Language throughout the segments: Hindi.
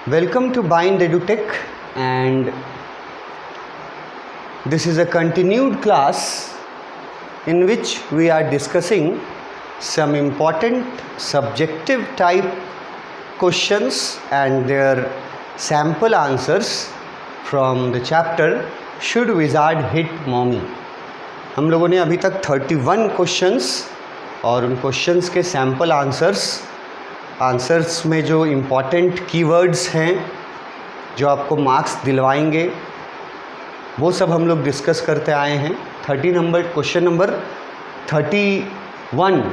Welcome to Bind EduTech, and this is a continued class in which we are discussing some important subjective type questions and their sample answers from the chapter Should Wizard Hit Mommy? हम लोगों ने अभी तक 31 क्वेश्चंस और उन क्वेश्चंस के सैम्पल आंसर्स में जो इम्पॉर्टेंट कीवर्ड्स हैं जो आपको मार्क्स दिलवाएंगे वो सब हम लोग डिस्कस करते आए हैं। क्वेश्चन नंबर 31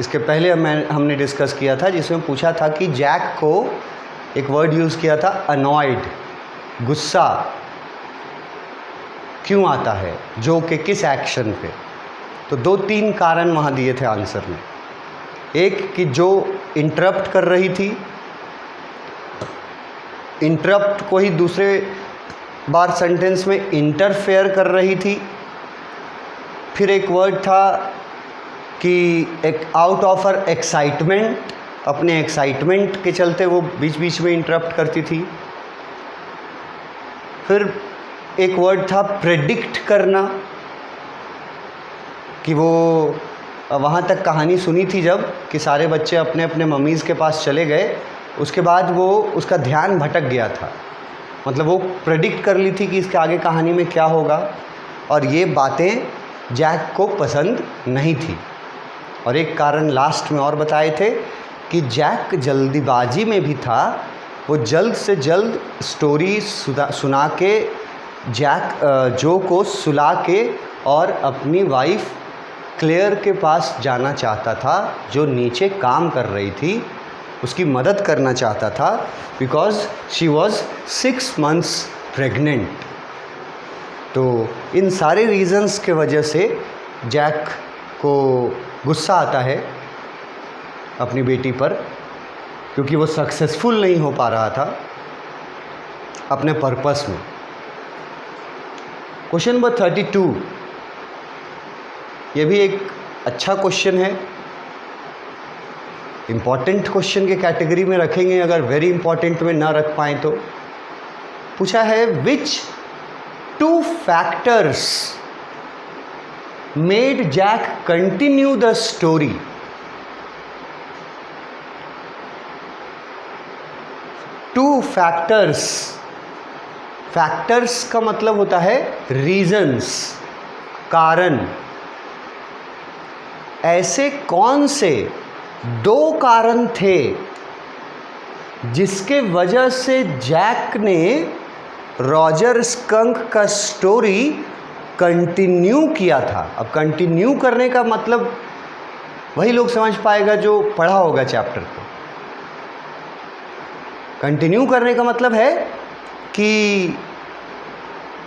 इसके पहले हमने डिस्कस किया था, जिसमें पूछा था कि जैक को एक वर्ड यूज़ किया था अनॉयड, गुस्सा क्यों आता है, जो कि किस एक्शन पे। तो 2-3 कारण वहाँ दिए थे आंसर में। एक कि जो इंटरप्ट कर रही थी, इंटरप्ट को ही दूसरे बार सेंटेंस में इंटरफेयर कर रही थी। फिर एक वर्ड था कि एक आउट ऑफ हर एक्साइटमेंट, अपने एक्साइटमेंट के चलते वो बीच बीच में इंटरप्ट करती थी। फिर एक वर्ड था प्रेडिक्ट करना, कि वो वहाँ तक कहानी सुनी थी जब कि सारे बच्चे अपने अपने मम्मीज़ के पास चले गए, उसके बाद वो उसका ध्यान भटक गया था। मतलब वो प्रेडिक्ट कर ली थी कि इसके आगे कहानी में क्या होगा, और ये बातें जैक को पसंद नहीं थी। और एक कारण लास्ट में और बताए थे कि जैक जल्दीबाजी में भी था, वो जल्द से जल्द स्टोरी सुना के जो को सुला के और अपनी वाइफ क्लेयर के पास जाना चाहता था, जो नीचे काम कर रही थी, उसकी मदद करना चाहता था, because she was 6 months pregnant. तो इन सारे रीज़न्स के वजह से जैक को गुस्सा आता है अपनी बेटी पर, क्योंकि वो सक्सेसफुल नहीं हो पा रहा था अपने पर्पस में। क्वेश्चन नंबर 32, ये भी एक अच्छा क्वेश्चन है, इम्पॉर्टेंट क्वेश्चन के कैटेगरी में रखेंगे अगर वेरी इंपॉर्टेंट में ना रख पाएँ तो। पूछा है which 2 factors made Jack continue the story. Factors का मतलब होता है रीजंस, कारण। ऐसे कौन से 2 कारण थे जिसके वजह से जैक ने रॉजर स्कंक का स्टोरी कंटिन्यू किया था। अब कंटिन्यू करने का मतलब वही लोग समझ पाएगा जो पढ़ा होगा चैप्टर को। कंटिन्यू करने का मतलब है कि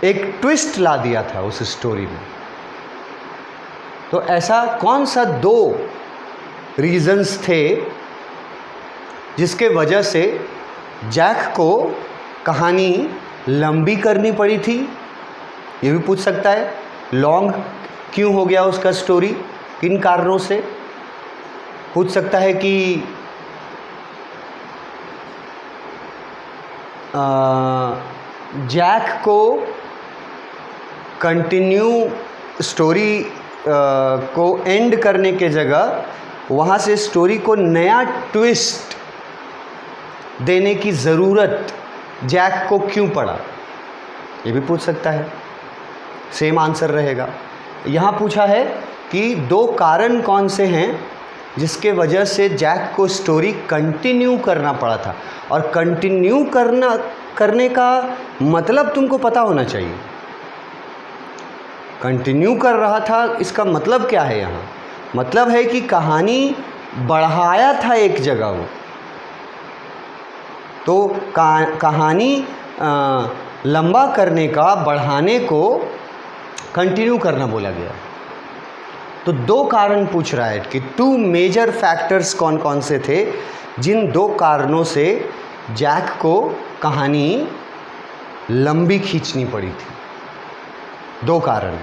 एक ट्विस्ट ला दिया था उस स्टोरी में। तो ऐसा कौन सा 2 रीजंस थे जिसके वजह से जैक को कहानी लंबी करनी पड़ी थी। ये भी पूछ सकता है लॉन्ग क्यों हो गया उसका स्टोरी, किन कारणों से। पूछ सकता है कि जैक को कंटिन्यू स्टोरी को एंड करने के जगह वहाँ से स्टोरी को नया ट्विस्ट देने की ज़रूरत जैक को क्यों पड़ा। ये भी पूछ सकता है, सेम आंसर रहेगा। यहाँ पूछा है कि 2 कारण कौन से हैं जिसके वजह से जैक को स्टोरी कंटिन्यू करना पड़ा था। और कंटिन्यू करने का मतलब तुमको पता होना चाहिए। कंटिन्यू कर रहा था, इसका मतलब क्या है यहाँ? मतलब है कि कहानी बढ़ाया था एक जगह वो, तो कहानी लंबा करने का, बढ़ाने को कंटिन्यू करना बोला गया। तो 2 कारण पूछ रहा है कि 2 मेजर फैक्टर्स कौन कौन से थे जिन 2 कारणों से जैक को कहानी लंबी खींचनी पड़ी थी। 2 कारण।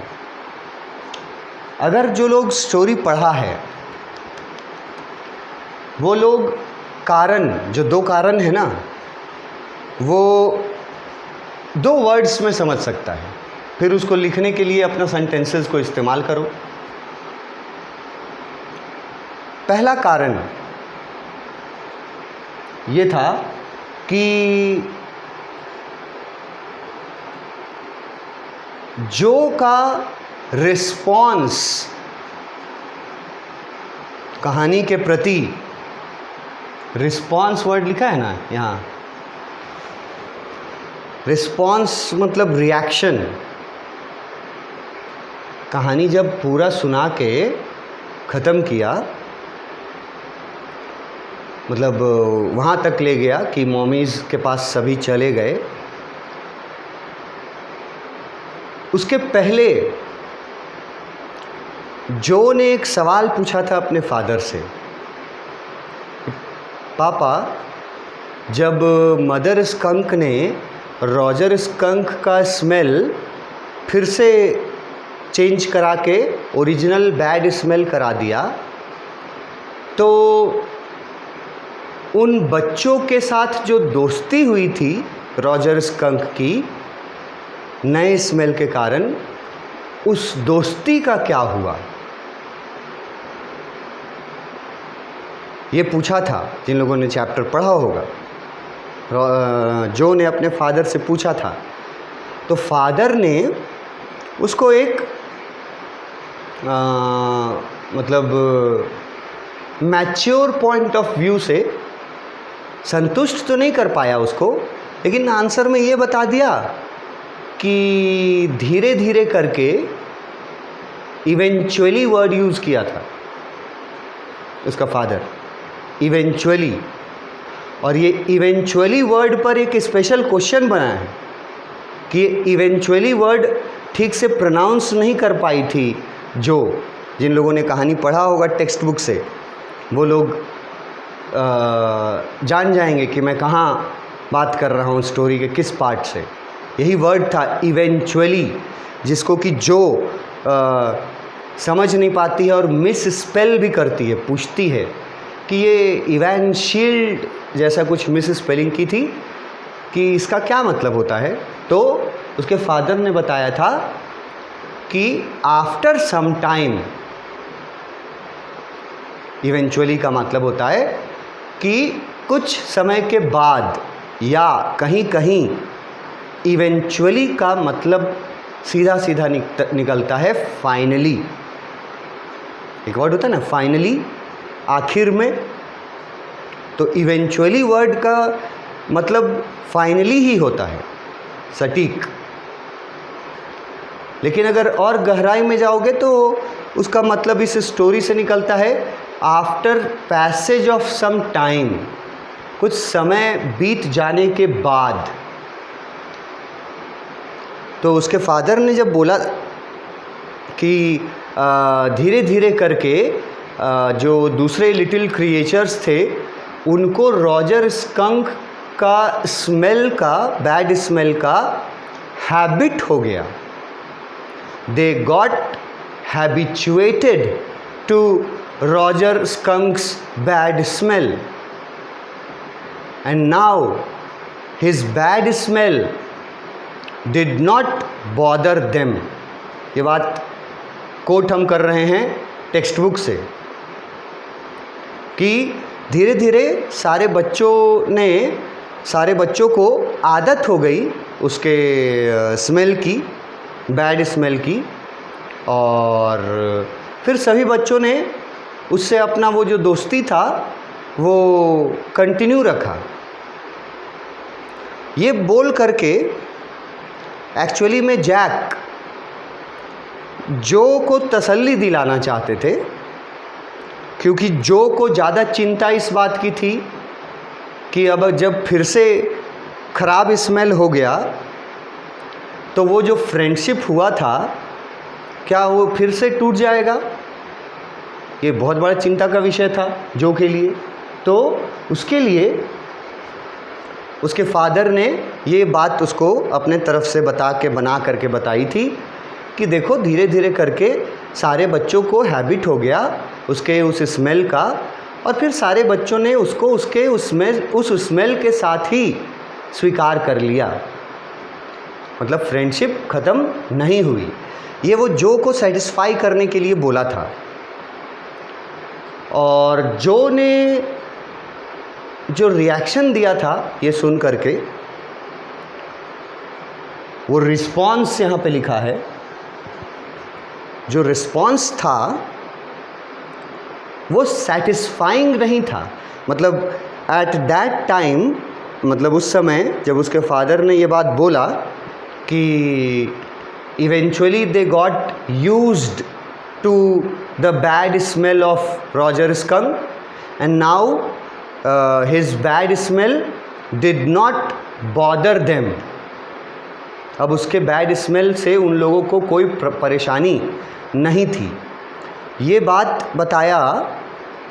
अगर जो लोग स्टोरी पढ़ा है वो लोग कारण, जो 2 कारण है ना, वो 2 वर्ड्स में समझ सकता है, फिर उसको लिखने के लिए अपना सेंटेंसेस को इस्तेमाल करो। पहला कारण ये था कि जो का रिस्पॉन्स कहानी के प्रति, रिस्पॉन्स वर्ड लिखा है ना यहाँ, रिस्पॉन्स मतलब रिएक्शन। कहानी जब पूरा सुना के ख़त्म किया, मतलब वहाँ तक ले गया कि मॉमीज़ के पास सभी चले गए, उसके पहले जो ने एक सवाल पूछा था अपने फादर से, पापा जब मदर स्कंक ने रॉजर स्कंक का स्मेल फिर से चेंज करा के ओरिजिनल बैड स्मेल करा दिया, तो उन बच्चों के साथ जो दोस्ती हुई थी रॉजर स्कंक की नए स्मेल के कारण, उस दोस्ती का क्या हुआ? ये पूछा था। जिन लोगों ने चैप्टर पढ़ा होगा, जो ने अपने फादर से पूछा था, तो फादर ने उसको एक मतलब मैच्योर पॉइंट ऑफ व्यू से संतुष्ट तो नहीं कर पाया उसको, लेकिन आंसर में ये बता दिया कि धीरे धीरे करके इवेंचुअली वर्ड यूज़ किया था उसका फादर, इवेंचुअली। और ये इवेंचुअली वर्ड पर एक स्पेशल क्वेश्चन बना है कि ये इवेंचुअली वर्ड ठीक से प्रोनाउंस नहीं कर पाई थी। जो जिन लोगों ने कहानी पढ़ा होगा टेक्स्ट बुक से, वो लोग जान जाएंगे कि मैं कहाँ बात कर रहा हूँ, स्टोरी के किस पार्ट से। यही वर्ड था इवेंचुअली, जिसको कि जो समझ नहीं पाती है और मिस स्पेल भी करती है, पूछती है कि ये इवेंशील्ड जैसा कुछ मिस स्पेलिंग की थी कि इसका क्या मतलब होता है। तो उसके फादर ने बताया था कि आफ्टर सम टाइम, इवेंचुअली का मतलब होता है कि कुछ समय के बाद, या कहीं कहीं इवेंचुअली का मतलब सीधा सीधा निकलता है फाइनली। एक वर्ड होता है ना फाइनली, आखिर में, तो इवेंचुअली वर्ड का मतलब फाइनली ही होता है, सटीक। लेकिन अगर और गहराई में जाओगे तो उसका मतलब इस स्टोरी से निकलता है after passage of some time, कुछ समय बीत जाने के बाद। तो उसके फादर ने जब बोला कि धीरे धीरे करके जो दूसरे लिटिल क्रिएचर्स थे उनको रॉजर स्कंक का स्मेल का, बैड स्मेल का हैबिट हो गया। They got habituated to Roger Skunk's bad smell and now his bad smell did not bother them. ये बात कोट हम कर रहे हैं टेक्स्ट बुक से कि धीरे धीरे सारे बच्चों को आदत हो गई उसके स्मेल की, बैड स्मेल की, और फिर सभी बच्चों ने उससे अपना वो जो दोस्ती था वो कंटिन्यू रखा। ये बोल करके एक्चुअली में जैक जो को तसल्ली दिलाना चाहते थे, क्योंकि जो को ज़्यादा चिंता इस बात की थी कि अब जब फिर से ख़राब स्मेल हो गया तो वो जो फ्रेंडशिप हुआ था क्या वो फिर से टूट जाएगा। ये बहुत बड़ा चिंता का विषय था जो के लिए। तो उसके लिए उसके फादर ने ये बात उसको अपने तरफ से बना करके बताई थी कि देखो धीरे धीरे करके सारे बच्चों को हैबिट हो गया उसके उस स्मेल का, और फिर सारे बच्चों ने उसको उस स्मेल के साथ ही स्वीकार कर लिया, मतलब फ्रेंडशिप ख़त्म नहीं हुई। ये वो जो को सेटिस्फाई करने के लिए बोला था, और जो ने जो रिएक्शन दिया था ये सुन करके, वो रिस्पॉन्स यहाँ पे लिखा है, जो रिस्पॉन्स था वो सेटिस्फाइंग नहीं था। मतलब एट दैट टाइम, मतलब उस समय जब उसके फादर ने ये बात बोला कि eventually they got used to the bad smell of Roger skunk and now his bad smell did not bother them. अब उसके बैड स्मेल से उन लोगों को कोई परेशानी नहीं थी। ये बात बताया,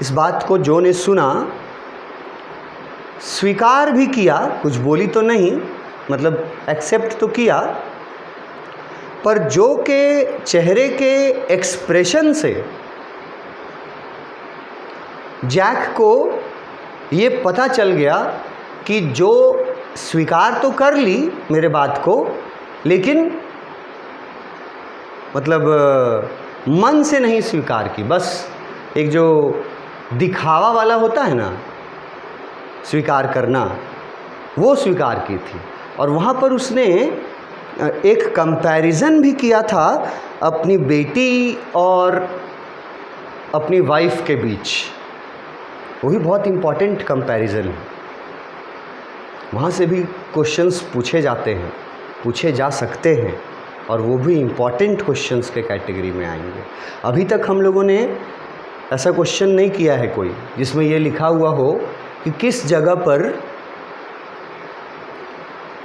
इस बात को जो ने सुना, स्वीकार भी किया, कुछ बोली तो नहीं, मतलब एक्सेप्ट तो किया, पर जो के चेहरे के एक्सप्रेशन से जैक को ये पता चल गया कि जो स्वीकार तो कर ली मेरे बात को, लेकिन मतलब मन से नहीं स्वीकार की, बस एक जो दिखावा वाला होता है ना स्वीकार करना, वो स्वीकार की थी। और वहाँ पर उसने एक कंपैरिजन भी किया था अपनी बेटी और अपनी वाइफ के बीच। वही बहुत इम्पॉर्टेंट कंपैरिजन है, वहाँ से भी क्वेश्चंस पूछे जाते हैं, पूछे जा सकते हैं, और वो भी इम्पॉर्टेंट क्वेश्चंस के कैटेगरी में आएंगे। अभी तक हम लोगों ने ऐसा क्वेश्चन नहीं किया है कोई जिसमें ये लिखा हुआ हो कि किस जगह पर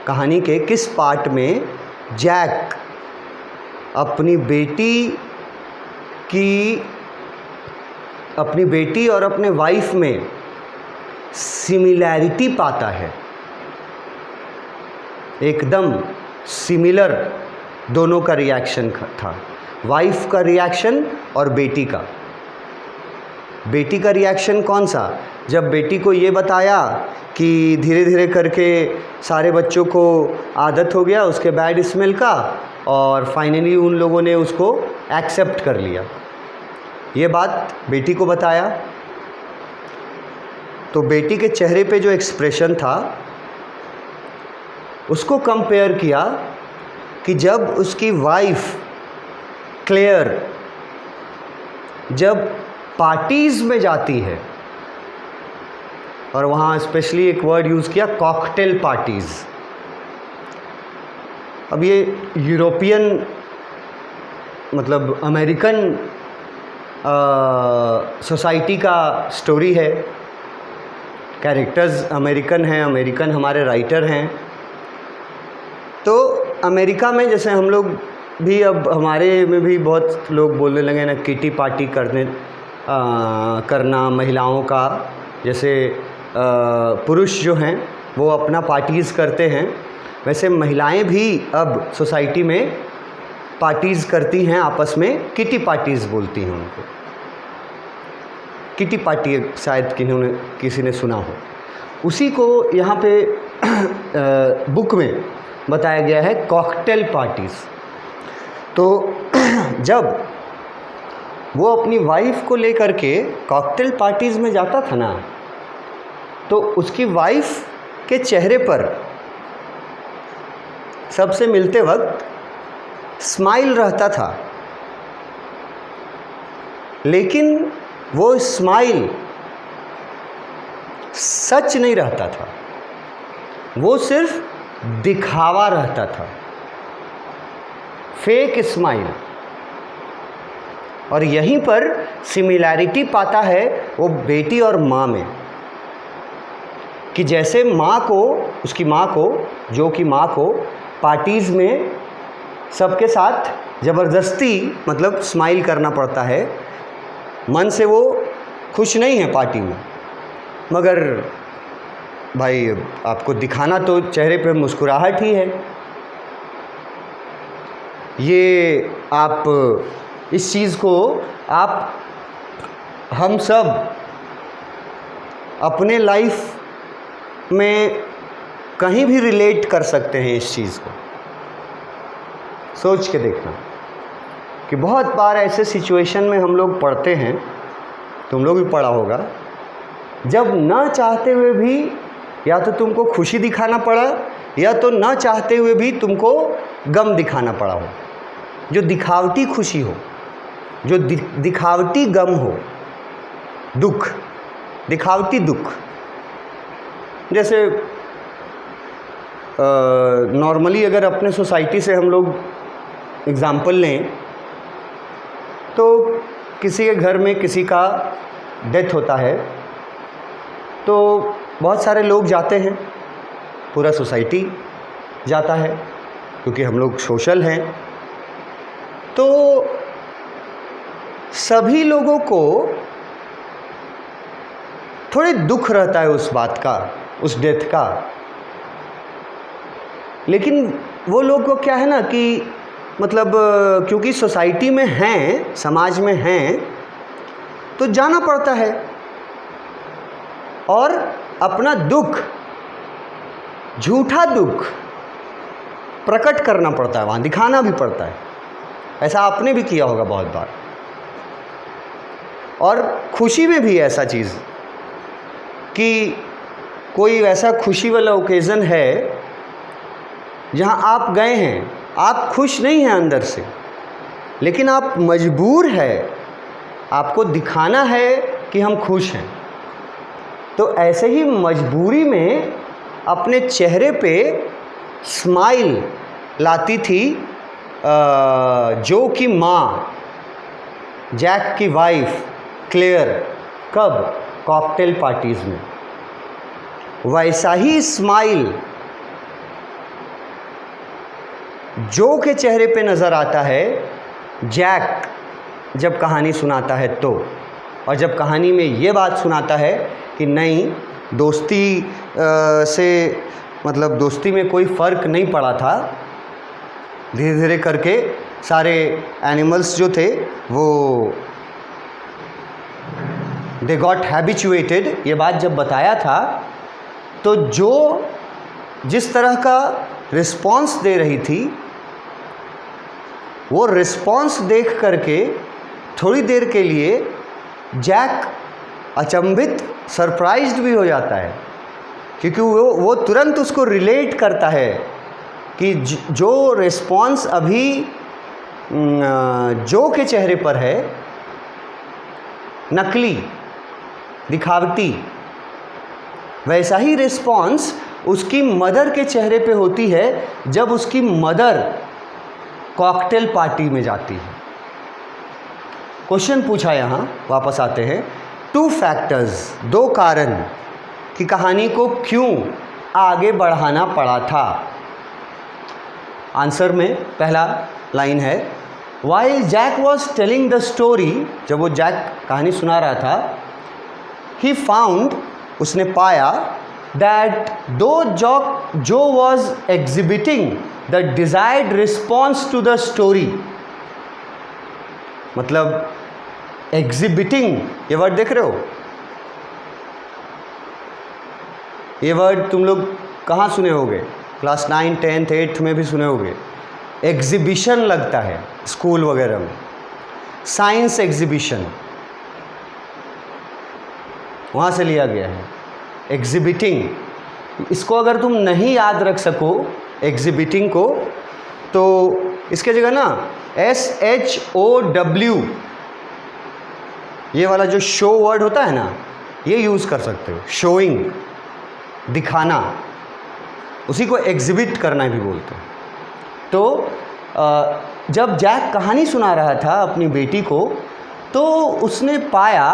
कहानी के किस पार्ट में जैक अपनी बेटी और अपने वाइफ में सिमिलैरिटी पाता है, एकदम सिमिलर दोनों का रिएक्शन था, वाइफ का रिएक्शन और बेटी का। बेटी का रिएक्शन कौन सा? जब बेटी को ये बताया कि धीरे धीरे करके सारे बच्चों को आदत हो गया उसके बैड स्मेल का, और फाइनली उन लोगों ने उसको एक्सेप्ट कर लिया, ये बात बेटी को बताया। तो बेटी के चेहरे पे जो एक्सप्रेशन था उसको कंपेयर किया कि जब उसकी वाइफ क्लेयर जब पार्टीज़ में जाती है, और वहाँ स्पेशली एक वर्ड यूज़ किया, कॉकटेल पार्टीज़। अब ये यूरोपियन मतलब अमेरिकन सोसाइटी का स्टोरी है, कैरेक्टर्स अमेरिकन हैं, अमेरिकन हमारे राइटर हैं। तो अमेरिका में जैसे हम लोग भी, अब हमारे में भी बहुत लोग बोलने लगे ना किटी पार्टी करना महिलाओं का, जैसे पुरुष जो हैं वो अपना पार्टीज़ करते हैं, वैसे महिलाएं भी अब सोसाइटी में पार्टीज़ करती हैं, आपस में किटी पार्टीज़ बोलती हैं उनको। किटी पार्टी शायद किसी ने सुना हो, उसी को यहाँ पे बुक में बताया गया है कॉकटेल पार्टीज़। तो जब वो अपनी वाइफ को लेकर के कॉकटेल पार्टीज़ में जाता था ना, तो उसकी वाइफ के चेहरे पर सबसे मिलते वक्त स्माइल रहता था, लेकिन वो स्माइल सच नहीं रहता था, वो सिर्फ दिखावा रहता था, फेक स्माइल। और यहीं पर सिमिलैरिटी पाता है वो बेटी और माँ में, कि जैसे माँ को, उसकी माँ को, जो कि माँ को पार्टीज़ में सबके साथ ज़बरदस्ती मतलब स्माइल करना पड़ता है, मन से वो खुश नहीं है पार्टी में, मगर भाई आपको दिखाना तो चेहरे पे मुस्कुराहट ही है। ये आप इस चीज़ को आप हम सब अपने लाइफ में कहीं भी रिलेट कर सकते हैं इस चीज़ को। सोच के देखना कि बहुत बार ऐसे सिचुएशन में हम लोग पढ़ते हैं, तुम लोग भी पढ़ा होगा, जब ना चाहते हुए भी या तो तुमको खुशी दिखाना पड़ा या तो ना चाहते हुए भी तुमको गम दिखाना पड़ा हो, जो दिखावटी खुशी हो, जो दिखावटी गम हो, दुख, दिखावटी दुख। जैसे नॉर्मली अगर अपने सोसाइटी से हम लोग एग्ज़ाम्पल लें तो किसी के घर में किसी का डेथ होता है तो बहुत सारे लोग जाते हैं, पूरा सोसाइटी जाता है क्योंकि हम लोग सोशल हैं। तो सभी लोगों को थोड़े दुख रहता है उस बात का, उस डेथ का, लेकिन वो लोग को क्या है ना कि मतलब क्योंकि सोसाइटी में हैं, समाज में हैं, तो जाना पड़ता है और अपना दुख, झूठा दुख प्रकट करना पड़ता है, वहाँ दिखाना भी पड़ता है। ऐसा आपने भी किया होगा बहुत बार। और खुशी में भी ऐसा चीज़ कि कोई ऐसा खुशी वाला ओकेज़न है जहाँ आप गए हैं, आप खुश नहीं हैं अंदर से, लेकिन आप मजबूर हैं, आपको दिखाना है कि हम खुश हैं। तो ऐसे ही मजबूरी में अपने चेहरे पे स्माइल लाती थी जो कि माँ, जैक की वाइफ क्लेयर, कब? कॉकटेल पार्टीज़ में। वैसा ही स्माइल जो के चेहरे पे नज़र आता है जैक जब कहानी सुनाता है तो, और जब कहानी में ये बात सुनाता है कि नहीं, दोस्ती से मतलब दोस्ती में कोई फ़र्क नहीं पड़ा था, धीरे धीरे करके सारे एनिमल्स जो थे वो दे गॉट हैबिचुएटेड, ये बात जब बताया था तो जो जिस तरह का रिस्पॉन्स दे रही थी वो रिस्पॉन्स देख करके थोड़ी देर के लिए जैक अचंभित, सरप्राइज्ड भी हो जाता है, क्योंकि वो तुरंत उसको रिलेट करता है कि जो रिस्पॉन्स अभी जो के चेहरे पर है, नकली, दिखावटी, वैसा ही रिस्पॉन्स उसकी मदर के चेहरे पे होती है जब उसकी मदर कॉकटेल पार्टी में जाती है। क्वेश्चन पूछा, यहाँ वापस आते हैं, 2 फैक्टर्स, 2 कारण कि कहानी को क्यों आगे बढ़ाना पड़ा था। आंसर में पहला लाइन है, while Jack was telling the story, जब वो जैक कहानी सुना रहा था, ही फाउंड, उसने पाया, that though Joe was exhibiting the desired response to the story, मतलब exhibiting, ये वर्ड देख रहे हो, ये वर्ड तुम लोग कहाँ सुने होगे? क्लास 9, 10th, 8th में भी सुने होगे। एग्जिबिशन लगता है स्कूल वगैरह में, साइंस एग्जिबिशन, वहाँ से लिया गया है। एग्जिबिटिंग, इसको अगर तुम नहीं याद रख सको एग्जिबिटिंग को, तो इसके जगह ना SHOW, ये वाला जो शो वर्ड होता है ना, ये यूज़ कर सकते हो। शोइंग, दिखाना, उसी को एग्जिबिट करना भी बोलते हैं। तो जब जैक कहानी सुना रहा था अपनी बेटी को, तो उसने पाया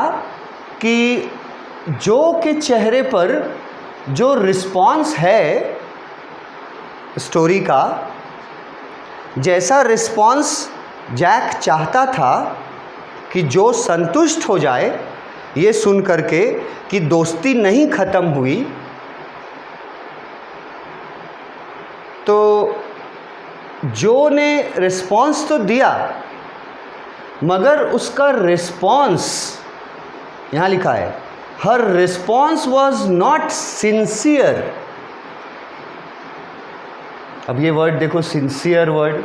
कि जो के चेहरे पर जो रिस्पॉन्स है स्टोरी का, जैसा रिस्पॉन्स जैक चाहता था कि जो संतुष्ट हो जाए ये सुन करके कि दोस्ती नहीं ख़त्म हुई, तो जो ने रिस्पॉन्स तो दिया, मगर उसका रिस्पॉन्स, यहाँ लिखा है, हर रिस्पॉन्स वॉज नॉट सिंसियर, अब ये वर्ड देखो, सिंसियर वर्ड,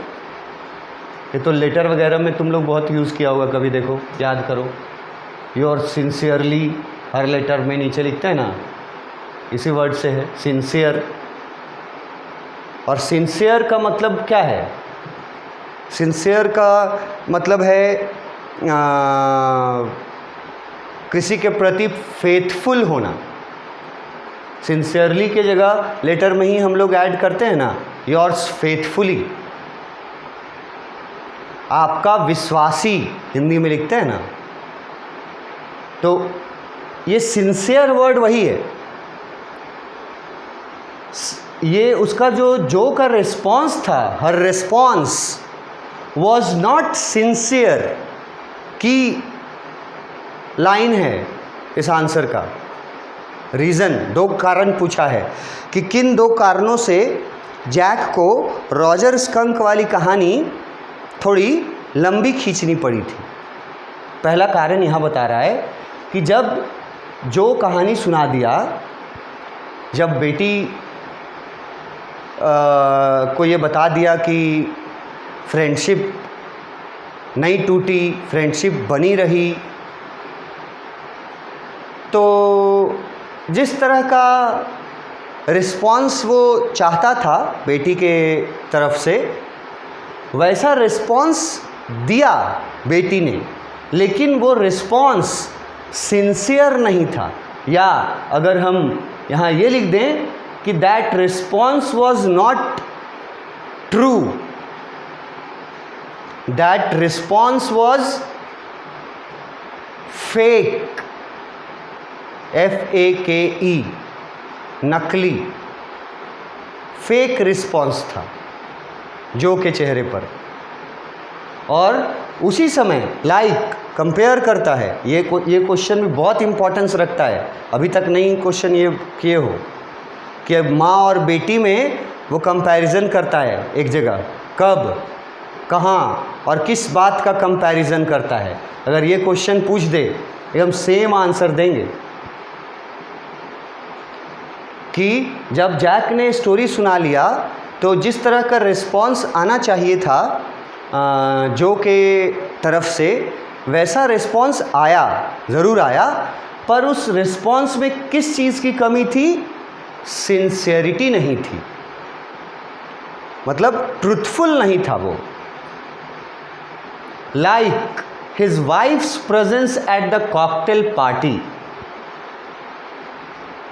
ये तो लेटर वगैरह में तुम लोग बहुत यूज़ किया होगा कभी, देखो याद करो, योर सिंसियरली हर लेटर में नीचे लिखते हैं ना, इसी वर्ड से है सिंसियर। और सिंसियर का मतलब क्या है? सिंसियर का मतलब है किसी के प्रति फेथफुल होना। सिंसियरली के जगह लेटर में ही हम लोग ऐड करते हैं ना, योर्स फेथफुली, आपका विश्वासी, हिंदी में लिखते हैं ना। तो ये सिंसियर वर्ड वही है। ये उसका जो का रिस्पॉन्स था, हर रिस्पॉन्स वॉज नॉट सिंसियर की लाइन है इस आंसर का। रीज़न, दो कारण पूछा है कि किन दो कारणों से जैक को रॉजर स्कंक वाली कहानी थोड़ी लंबी खींचनी पड़ी थी। पहला कारण यहाँ बता रहा है कि जब जो कहानी सुना दिया, जब बेटी को ये बता दिया कि फ्रेंडशिप नहीं टूटी, फ्रेंडशिप बनी रही, तो जिस तरह का रिस्पॉन्स वो चाहता था बेटी के तरफ से, वैसा रिस्पॉन्स दिया बेटी ने, लेकिन वो रिस्पॉन्स सिंसियर नहीं था। या अगर हम यहाँ ये लिख दें कि that response was not true, that response was fake, FAKE, नकली, फेक रिस्पॉन्स था जो के चेहरे पर। और उसी समय लाइक कंपेयर करता है। ये क्वेश्चन भी बहुत इंपॉर्टेंस रखता है, अभी तक नहीं क्वेश्चन ये किए हो कि माँ और बेटी में वो कंपैरिजन करता है एक जगह, कब, कहाँ और किस बात का कंपैरिजन करता है। अगर ये क्वेश्चन पूछ दे, एकदम सेम आंसर देंगे कि जब जैक ने स्टोरी सुना लिया तो जिस तरह का रिस्पॉन्स आना चाहिए था जो के तरफ से, वैसा रिस्पॉन्स आया, ज़रूर आया, पर उस रिस्पॉन्स में किस चीज़ की कमी थी? सिंसियरिटी नहीं थी, मतलब ट्रूथफुल नहीं था वो। Like his wives presence at the cocktail party.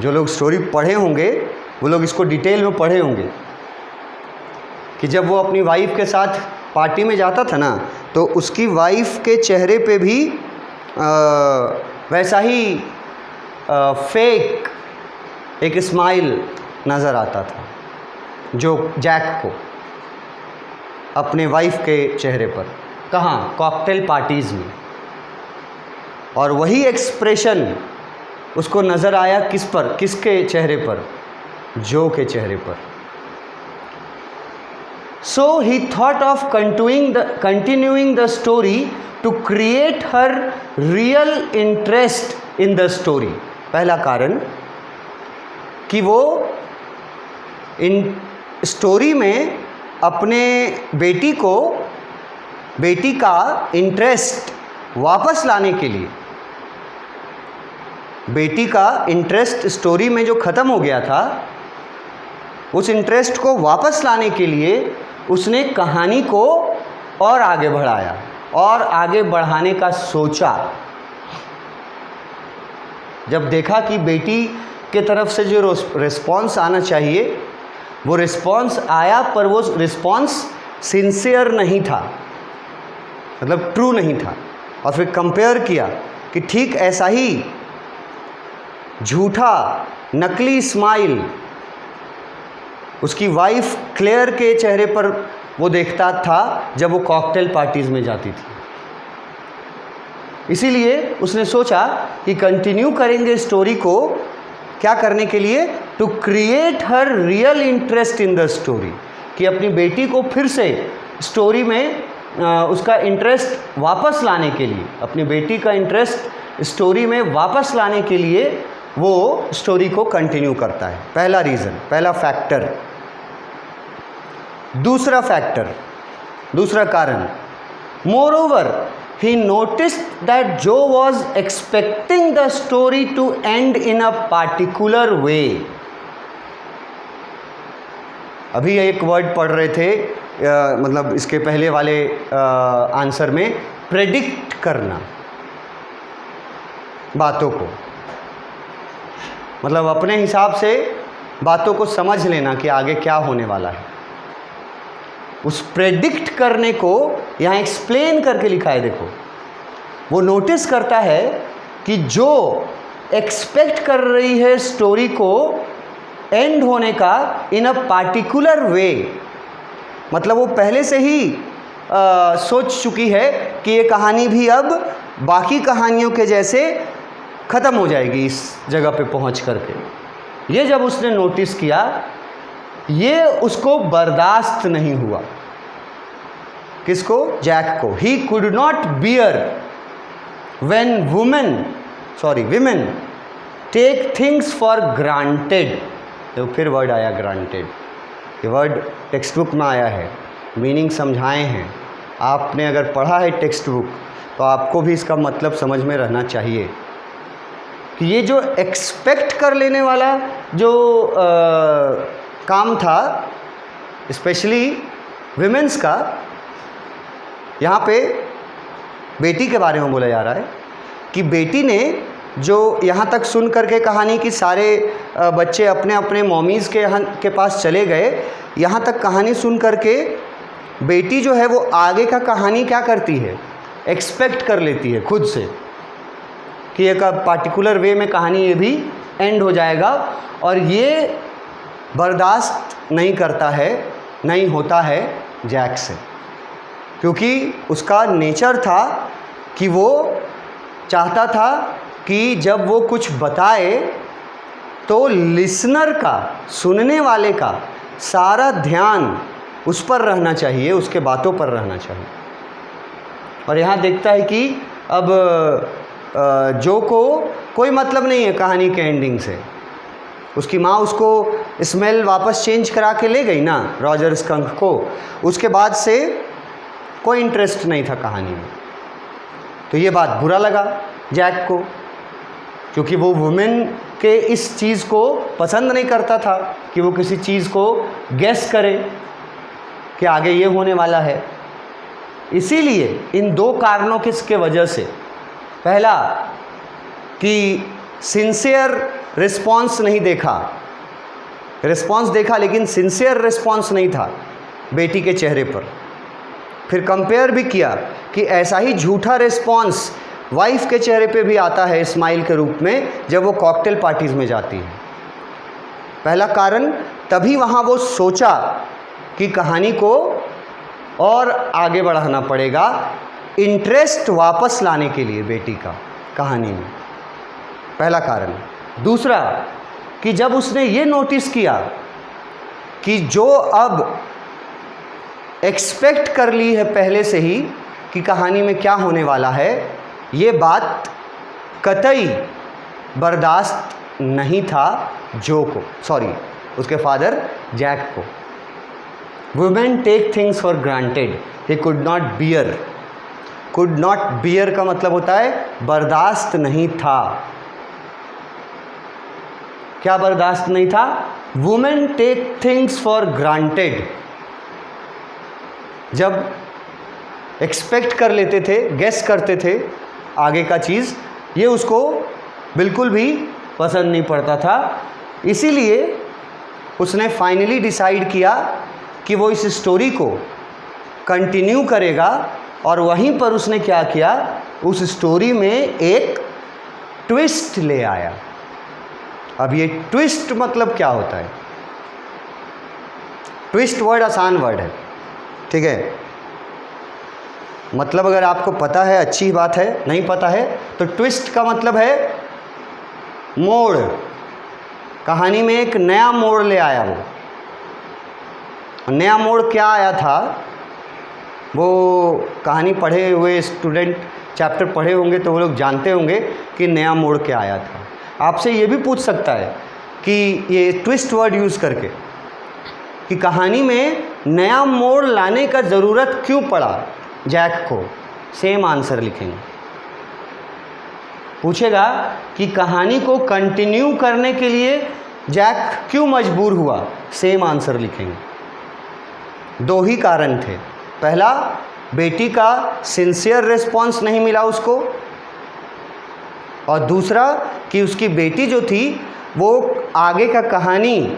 जो लोग स्टोरी पढ़े होंगे वो लोग इसको डिटेल में पढ़े होंगे कि जब वो अपनी वाइफ के साथ पार्टी में जाता था ना, तो उसकी वाइफ के चेहरे पे भी वैसा ही फेक एक स्माइल नज़र आता था जो जैक को अपने वाइफ के चेहरे पर। कहाँ? कॉकटेल पार्टीज़ में। और वही एक्सप्रेशन उसको नज़र आया किस पर? किसके चेहरे पर? जो के चेहरे पर। So he thought of continuing the story to create her real interest in the story. पहला कारण कि वो इन स्टोरी में अपने बेटी का इंटरेस्ट वापस लाने के लिए, बेटी का इंटरेस्ट स्टोरी में जो ख़त्म हो गया था, उस इंटरेस्ट को वापस लाने के लिए उसने कहानी को और आगे बढ़ाया और आगे बढ़ाने का सोचा। जब देखा कि बेटी के तरफ से जो रिस्पॉन्स आना चाहिए वो रिस्पॉन्स आया, पर वो रिस्पॉन्स सिंसियर नहीं था, मतलब ट्रू नहीं था। और फिर कंपेयर किया कि ठीक ऐसा ही झूठा नकली स्माइल उसकी वाइफ क्लेयर के चेहरे पर वो देखता था जब वो कॉकटेल पार्टीज़ में जाती थी। इसीलिए उसने सोचा कि कंटिन्यू करेंगे स्टोरी को, क्या करने के लिए? To create her real interest in the story, कि अपनी बेटी को फिर से स्टोरी में उसका इंटरेस्ट वापस लाने के लिए, अपनी बेटी का इंटरेस्ट स्टोरी में वापस लाने के लिए वो स्टोरी को कंटिन्यू करता है। पहला रीज़न, पहला फैक्टर। दूसरा फैक्टर, दूसरा कारण, moreover he noticed that Joe was expecting the story to end in a particular way. अभी एक वर्ड पढ़ रहे थे मतलब इसके पहले वाले आंसर में, प्रेडिक्ट करना बातों को, मतलब अपने हिसाब से बातों को समझ लेना कि आगे क्या होने वाला है। उस प्रेडिक्ट करने को यहाँ एक्सप्लेन करके लिखा है, देखो। वो नोटिस करता है कि जो एक्सपेक्ट कर रही है स्टोरी को एंड होने का इन अ पार्टिकुलर वे, मतलब वो पहले से ही सोच चुकी है कि ये कहानी भी अब बाकी कहानियों के जैसे ख़त्म हो जाएगी इस जगह पे पहुंच करके। ये जब उसने नोटिस किया, ये उसको बर्दाश्त नहीं हुआ। किसको? जैक को। He could not bear when women take things for granted. तो फिर वर्ड आया ग्रांटेड, ये वर्ड टेक्स्ट बुक में आया है, मीनिंग समझाए हैं। आपने अगर पढ़ा है टेक्स्ट बुक तो आपको भी इसका मतलब समझ में रहना चाहिए कि ये जो एक्सपेक्ट कर लेने वाला जो काम था, स्पेशली विमेंस का, यहाँ पे बेटी के बारे में बोला जा रहा है कि बेटी ने जो यहाँ तक सुन करके कहानी की सारे बच्चे अपने अपने मॉमीज़ के पास चले गए, यहाँ तक कहानी सुन करके बेटी जो है वो आगे का कहानी क्या करती है, एक्सपेक्ट कर लेती है खुद से कि एक पार्टिकुलर वे में कहानी ये भी एंड हो जाएगा, और ये बर्दाश्त नहीं करता है, नहीं होता है जैक से, क्योंकि उसका नेचर था कि वो चाहता था कि जब वो कुछ बताए तो लिसनर का, सुनने वाले का सारा ध्यान उस पर रहना चाहिए, उसके बातों पर रहना चाहिए। और यहाँ देखता है कि अब जो को कोई मतलब नहीं है कहानी के एंडिंग से। उसकी माँ उसको स्मेल वापस चेंज करा के ले गई ना, रॉजर स्कंक को, उसके बाद से कोई इंटरेस्ट नहीं था कहानी में। तो ये बात बुरा लगा जैक को, क्योंकि वो वुमेन के इस चीज़ को पसंद नहीं करता था कि वो किसी चीज़ को गेस करे कि आगे ये होने वाला है। इसीलिए इन दो कारणों किसके वजह से, पहला कि सिंसियर रिस्पॉन्स नहीं देखा, रिस्पॉन्स देखा लेकिन सिंसियर रिस्पॉन्स नहीं था बेटी के चेहरे पर। फिर कंपेयर भी किया कि ऐसा ही झूठा रिस्पॉन्स वाइफ के चेहरे पे भी आता है स्माइल के रूप में जब वो कॉकटेल पार्टीज़ में जाती है। पहला कारण, तभी वहाँ वो सोचा कि कहानी को और आगे बढ़ाना पड़ेगा, इंटरेस्ट वापस लाने के लिए बेटी का कहानी में, पहला कारण। दूसरा कि जब उसने ये नोटिस किया कि जो अब एक्सपेक्ट कर ली है पहले से ही कि कहानी में क्या होने वाला है, ये बात कतई बर्दाश्त नहीं था जो को, सॉरी उसके फादर जैक को। Women take things for granted, he could not bear. Could not bear का मतलब होता है बर्दाश्त नहीं था। क्या बर्दाश्त नहीं था? Women take things for granted. जब एक्सपेक्ट कर लेते थे, गेस करते थे आगे का चीज़, ये उसको बिल्कुल भी पसंद नहीं पड़ता था। इसीलिए उसने फाइनली डिसाइड किया कि वो इस स्टोरी को कंटिन्यू करेगा, और वहीं पर उसने क्या किया, उस स्टोरी में एक ट्विस्ट ले आया। अब ये ट्विस्ट मतलब क्या होता है? ट्विस्ट वर्ड आसान वर्ड है, ठीक है, मतलब अगर आपको पता है अच्छी बात है, नहीं पता है तो ट्विस्ट का मतलब है मोड़। कहानी में एक नया मोड़ ले आया वो। नया मोड़ क्या आया था, वो कहानी पढ़े हुए स्टूडेंट चैप्टर पढ़े होंगे तो वो लोग जानते होंगे कि नया मोड़ क्या आया था। आपसे ये भी पूछ सकता है कि ये ट्विस्ट वर्ड यूज़ करके कि कहानी में नया मोड़ लाने का ज़रूरत क्यों पड़ा जैक को? सेम आंसर लिखेंगे। पूछेगा कि कहानी को कंटिन्यू करने के लिए जैक क्यों मजबूर हुआ? सेम आंसर लिखेंगे। दो ही कारण थे। पहला, बेटी का सिंसियर रिस्पॉन्स नहीं मिला उसको, और दूसरा कि उसकी बेटी जो थी वो आगे का कहानी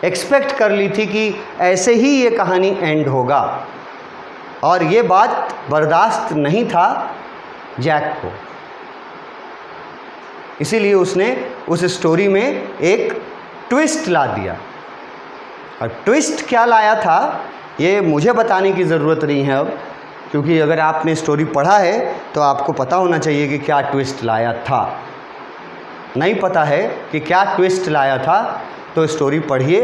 एक्सपेक्ट कर ली थी कि ऐसे ही ये कहानी एंड होगा, और ये बात बर्दाश्त नहीं था जैक को। इसीलिए उसने उस स्टोरी में एक ट्विस्ट ला दिया। और ट्विस्ट क्या लाया था ये मुझे बताने की ज़रूरत नहीं है अब, क्योंकि अगर आपने स्टोरी पढ़ा है तो आपको पता होना चाहिए कि क्या ट्विस्ट लाया था। नहीं पता है कि क्या ट्विस्ट लाया था तो स्टोरी पढ़िए,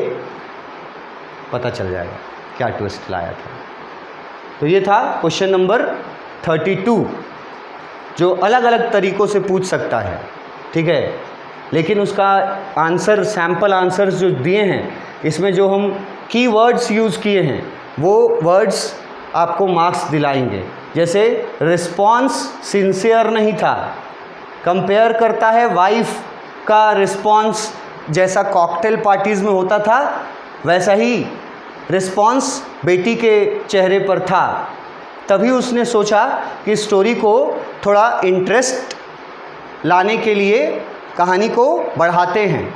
पता चल जाएगा क्या ट्विस्ट लाया था। तो ये था क्वेश्चन नंबर 32, जो अलग अलग तरीक़ों से पूछ सकता है, ठीक है। लेकिन उसका आंसर, सैम्पल आंसर्स जो दिए हैं, इसमें जो हम की वर्ड्स यूज़ किए हैं वो वर्ड्स आपको मार्क्स दिलाएंगे। जैसे रिस्पॉन्स सिंसियर नहीं था, कंपेयर करता है वाइफ का रिस्पॉन्स जैसा कॉकटेल पार्टीज़ में होता था, वैसा ही रिस्पॉन्स बेटी के चेहरे पर था। तभी उसने सोचा कि स्टोरी को थोड़ा इंटरेस्ट लाने के लिए कहानी को बढ़ाते हैं।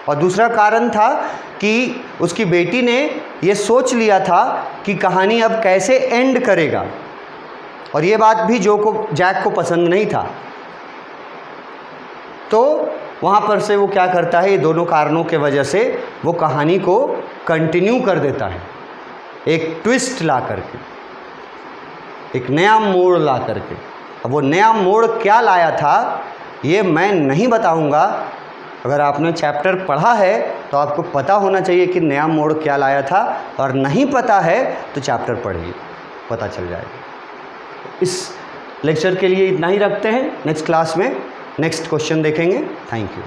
और दूसरा कारण था कि उसकी बेटी ने ये सोच लिया था कि कहानी अब कैसे एंड करेगा, और ये बात भी जैक को पसंद नहीं था। तो वहाँ पर से वो क्या करता है, ये दोनों कारणों के वजह से वो कहानी को कंटिन्यू कर देता है, एक ट्विस्ट ला करके, एक नया मोड़ ला करके। अब वो नया मोड़ क्या लाया था ये मैं नहीं बताऊंगा। अगर आपने चैप्टर पढ़ा है तो आपको पता होना चाहिए कि नया मोड़ क्या लाया था, और नहीं पता है तो चैप्टर पढ़िए, पता चल जाएगा। इस लेक्चर के लिए इतना ही रखते हैं। नेक्स्ट क्लास में नेक्स्ट क्वेश्चन देखेंगे। Thank you.